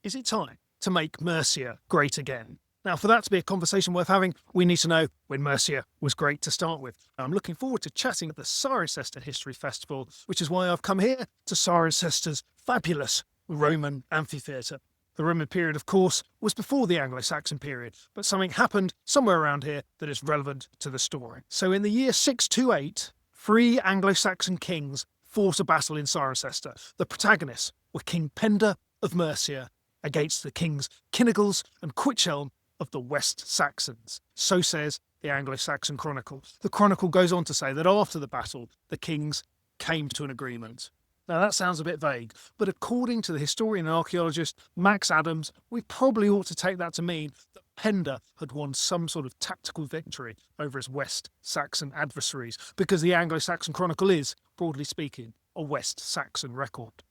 is it time to make Mercia great again? Now, for that to be a conversation worth having, we need to know when Mercia was great to start with. I'm looking forward to chatting at the Cirencester History Festival, which is why I've come here to Cirencester's fabulous Roman amphitheatre. The Roman period, of course, was before the Anglo-Saxon period, but something happened somewhere around here that is relevant to the story. So in the year 628, 3 Anglo-Saxon kings fought a battle in Cirencester. The protagonists were King Penda of Mercia against the kings Kinigles and Cuichelm of the West Saxons. So says the Anglo-Saxon Chronicle. The Chronicle goes on to say that after the battle, the kings came to an agreement. Now that sounds a bit vague, but according to the historian and archaeologist Max Adams, we probably ought to take that to mean that Penda had won some sort of tactical victory over his West Saxon adversaries, because the Anglo-Saxon Chronicle is, broadly speaking, a West Saxon record.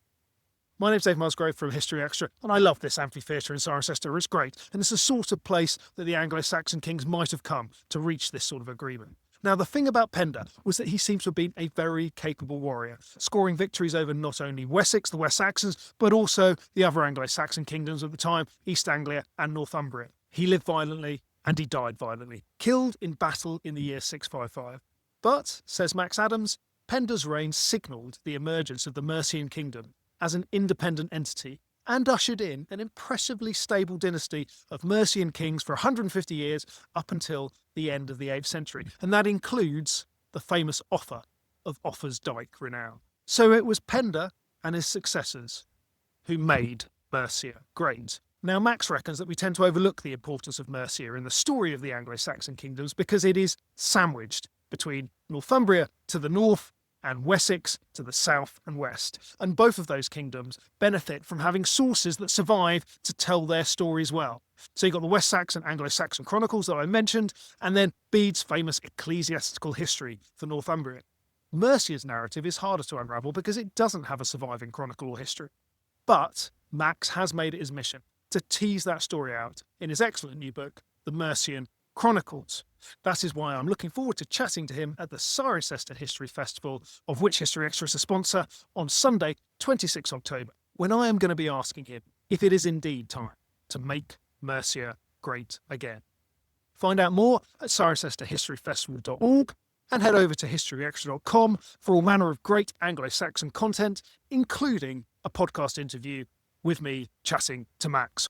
My name's Dave Musgrove from HistoryExtra, and I love this amphitheatre in Cirencester. It's great, and it's the sort of place that the Anglo-Saxon kings might have come to reach this sort of agreement. Now, the thing about Penda was that he seems to have been a very capable warrior, scoring victories over not only Wessex, the West Saxons, but also the other Anglo-Saxon kingdoms at the time, East Anglia and Northumbria. He lived violently and he died violently, killed in battle in the year 655. But, says Max Adams, Penda's reign signalled the emergence of the Mercian kingdom as an independent entity and ushered in an impressively stable dynasty of Mercian kings for 150 years up until the end of the 8th century. And that includes the famous Offa of Offa's Dyke renown. So it was Penda and his successors who made Mercia great. Now, Max reckons that we tend to overlook the importance of Mercia in the story of the Anglo-Saxon kingdoms because it is sandwiched between Northumbria to the north and Wessex to the south and west. And both of those kingdoms benefit from having sources that survive to tell their stories well. So you've got the West Saxon, Anglo-Saxon Chronicles that I mentioned, and then Bede's famous ecclesiastical history for Northumbria. Mercia's narrative is harder to unravel because it doesn't have a surviving chronicle or history. But Max has made it his mission to tease that story out in his excellent new book, The Mercian Chronicles. That is why I'm looking forward to chatting to him at the Cirencester History Festival, of which HistoryExtra is a sponsor, on Sunday, 26 October, when I am going to be asking him if it is indeed time to make Mercia great again. Find out more at cirencesterhistoryfestival.org and head over to historyextra.com for all manner of great Anglo-Saxon content, including a podcast interview with me chatting to Max.